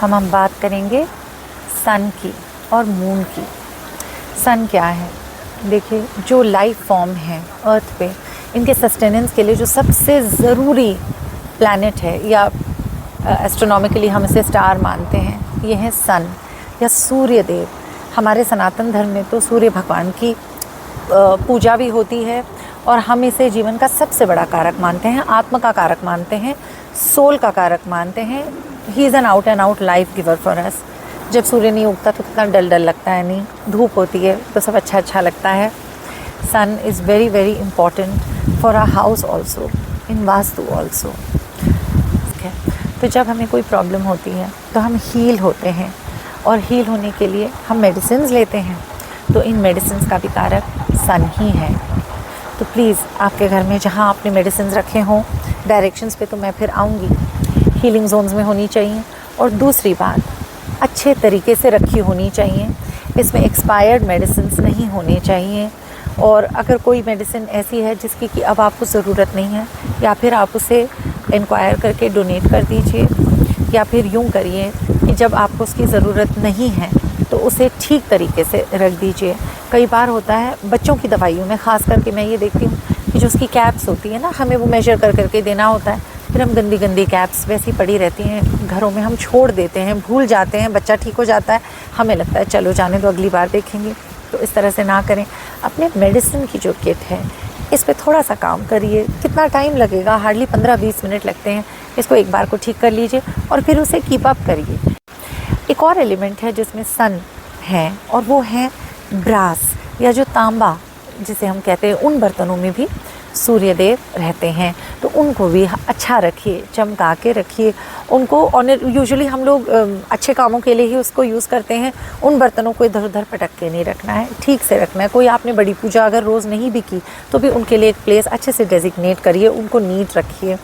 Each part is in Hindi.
हम बात करेंगे सन की और मून की। सन क्या है? देखिए, जो लाइफ फॉर्म है अर्थ पे, इनके सस्टेनेंस के लिए जो सबसे ज़रूरी प्लैनेट है, या एस्ट्रोनॉमिकली हम इसे स्टार मानते हैं, ये है सन या सूर्य देव। हमारे सनातन धर्म में तो सूर्य भगवान की पूजा भी होती है और हम इसे जीवन का सबसे बड़ा कारक मानते हैं, आत्मा का कारक मानते हैं, सोल का कारक मानते हैं। He is an out and out life giver for us. जब सूर्य नहीं उगता तो कितना डल डल लगता है, नहीं धूप होती है तो सब अच्छा अच्छा लगता है। Sun is very very important for our house also, in vastu also. तो जब हमें कोई प्रॉब्लम होती है तो हम हील होते हैं, और हील होने के लिए हम मेडिसिन लेते हैं। तो इन मेडिसिन का भी कारक सन ही है। तो प्लीज़ आपके घर में जहाँ आपने मेडिसिन रखे हों, डायरेक्शंस पे तो मैं फिर आऊँगी, हीलिंग जोन्स में होनी चाहिए। और दूसरी बात, अच्छे तरीके से रखी होनी चाहिए। इसमें एक्सपायर्ड मेडिसिन नहीं होने चाहिए। और अगर कोई मेडिसिन ऐसी है जिसकी कि अब आपको ज़रूरत नहीं है, या फिर आप उसे इंक्वायर करके डोनेट कर दीजिए, या फिर यूँ करिए कि जब आपको उसकी ज़रूरत नहीं है तो उसे ठीक तरीके से रख दीजिए। कई बार होता है बच्चों की दवाइयों में, ख़ास करके मैं ये देखती हूँ कि जो उसकी कैप्स होती है ना, हमें वो मेजर कर करके देना होता है, फिर हम गंदी गंदी कैप्स वैसी पड़ी रहती हैं घरों में, हम छोड़ देते हैं, भूल जाते हैं, बच्चा ठीक हो जाता है, हमें लगता है चलो जाने दो, अगली बार देखेंगे। तो इस तरह से ना करें। अपने मेडिसिन की जो किट है, इस पे थोड़ा सा काम करिए। कितना टाइम लगेगा? हार्डली 15-20 मिनट लगते हैं। इसको एक बार को ठीक कर लीजिए और फिर उसे कीप अप करिए। एक और एलिमेंट है जिसमें सन है, और वो है ब्रास या जो तांबा जिसे हम कहते हैं। उन बर्तनों में भी सूर्य देव रहते हैं, तो उनको भी अच्छा रखिए, चमका के रखिए उनको। ऑनर यूजुअली हम लोग अच्छे कामों के लिए ही उसको यूज़ करते हैं। उन बर्तनों को इधर उधर पटक के नहीं रखना है, ठीक से रखना है। कोई आपने बड़ी पूजा अगर रोज़ नहीं भी की तो भी उनके लिए एक प्लेस अच्छे से डेजिग्नेट करिए, उनको नीट रखिए।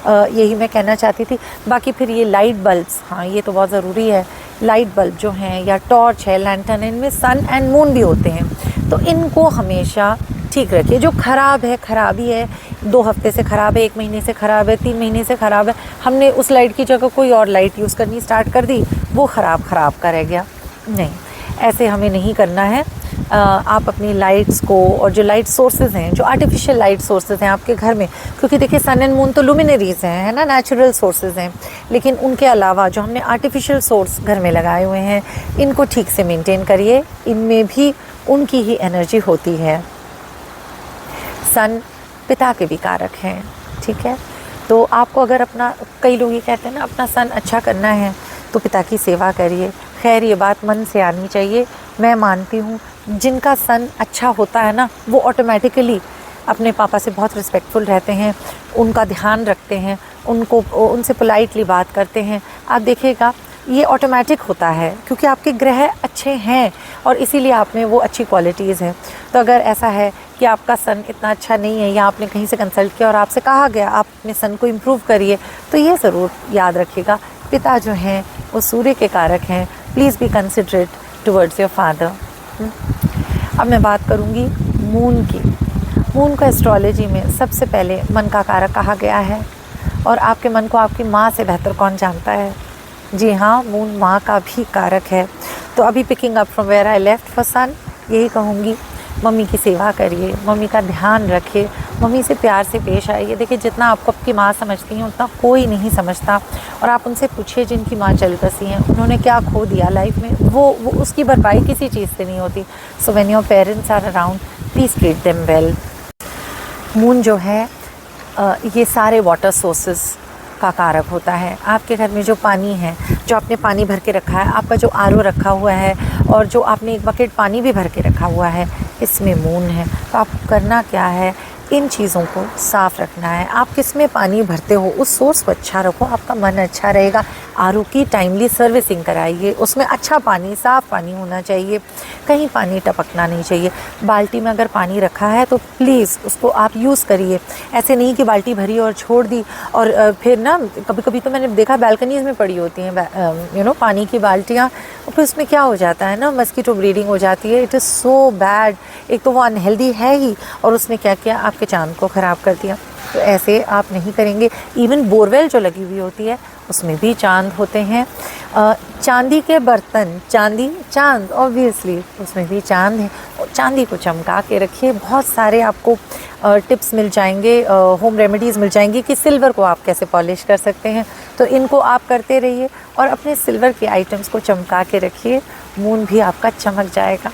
यही मैं कहना चाहती थी। बाकी फिर ये लाइट बल्ब्स, हाँ ये तो बहुत ज़रूरी है। लाइट बल्ब जो हैं, या टॉर्च है, लैंटर्न, इनमें सन एंड मून भी होते हैं, तो इनको हमेशा ठीक रखिए। जो ख़राब है, ख़राबी है, 2 हफ्ते से ख़राब है, 1 महीने से ख़राब है, 3 महीने से ख़राब है, हमने उस लाइट की जगह कोई और लाइट यूज़ करनी स्टार्ट कर दी, वो ख़राब का रह गया। नहीं, ऐसे हमें नहीं करना है। आप अपनी लाइट्स को, और जो लाइट सोर्सेज हैं, जो आर्टिफिशियल लाइट सोर्सेज हैं आपके घर में, क्योंकि देखिए सन एंड मून तो लुमिनरीज हैं, है ना, नेचुरल सोर्सेज हैं, लेकिन उनके अलावा जो हमने आर्टिफिशियल सोर्स घर में लगाए हुए हैं, इनको ठीक से मेंटेन करिए। इनमें भी उनकी ही एनर्जी होती है। सन पिता के भी कारक हैं, ठीक है। तो आपको अगर अपना, कई लोग ये कहते हैं ना, अपना सन अच्छा करना है तो पिता की सेवा करिए। खैर, ये बात मन से आनी चाहिए। मैं मानती हूँ जिनका सन अच्छा होता है ना, वो ऑटोमेटिकली अपने पापा से बहुत रिस्पेक्टफुल रहते हैं, उनका ध्यान रखते हैं, उनसे पोलाइटली बात करते हैं। आप देखिएगा ये ऑटोमेटिक होता है, क्योंकि आपके ग्रह अच्छे हैं और इसीलिए आप में वो अच्छी क्वालिटीज़ हैं। तो अगर ऐसा है कि आपका सन इतना अच्छा नहीं है, या आपने कहीं से कंसल्ट किया और आपसे कहा गया आप अपने सन को इम्प्रूव करिए, तो ये ज़रूर याद रखिएगा, पिता जो हैं वो सूर्य के कारक हैं। Please be considerate towards your father. अब मैं बात करूँगी मून की। मून को एस्ट्रोलॉजी में सबसे पहले मन का कारक कहा गया है, और आपके मन को आपकी माँ से बेहतर कौन जानता है? जी हाँ, मून माँ का भी कारक है। तो अभी picking up from where I left for sun, यही कहूँगी, मम्मी की सेवा करिए, मम्मी का ध्यान रखिए, मम्मी से प्यार से पेश आइए। देखिए, जितना आपको आपकी माँ समझती हैं उतना कोई नहीं समझता। और आप उनसे पूछिए जिनकी माँ चल बसी हैं, उन्होंने क्या खो दिया लाइफ में, वो उसकी भरपाई किसी चीज़ से नहीं होती। So when your parents are around, please treat them well. Moon जो है ये सारे वाटर सोर्सेज का कारक होता है। आपके घर में जो पानी है, जो आपने पानी भर के रखा है, आपका जो आरओ रखा हुआ है, और जो आपने एक बकेट पानी भी भर के रखा हुआ है, इसमें मून है। तो आपको करना क्या है, इन चीज़ों को साफ़ रखना है। आप किस में पानी भरते हो, उस सोर्स को अच्छा रखो, आपका मन अच्छा रहेगा। आरओ की टाइमली सर्विसिंग कराइए, उसमें अच्छा पानी, साफ़ पानी होना चाहिए, कहीं पानी टपकना नहीं चाहिए। बाल्टी में अगर पानी रखा है तो प्लीज़ उसको आप यूज़ करिए। ऐसे नहीं कि बाल्टी भरी और छोड़ दी, और फिर ना कभी कभी तो मैंने देखा बालकनीज़ में पड़ी होती हैं पानी की बाल्टियाँ, और फिर उसमें क्या हो जाता है ना, मस्कीटो ब्रीडिंग हो जाती है। It is so bad. एक तो वो अनहेल्दी है ही, और उसने क्या किया, आपके आपके चांद को ख़राब कर दिया। तो ऐसे आप नहीं करेंगे। इवन बोरवेल जो लगी हुई होती है उसमें भी चांद होते हैं। चांदी के बर्तन, चांद ऑब्वियसली उसमें भी चांद है। और चांदी को चमका के रखिए। बहुत सारे आपको टिप्स मिल जाएंगे, होम रेमेडीज़ मिल जाएंगी कि सिल्वर को आप कैसे पॉलिश कर सकते हैं। तो इनको आप करते रहिए और अपने सिल्वर के आइटम्स को चमका के रखिए। मून भी आपका चमक जाएगा।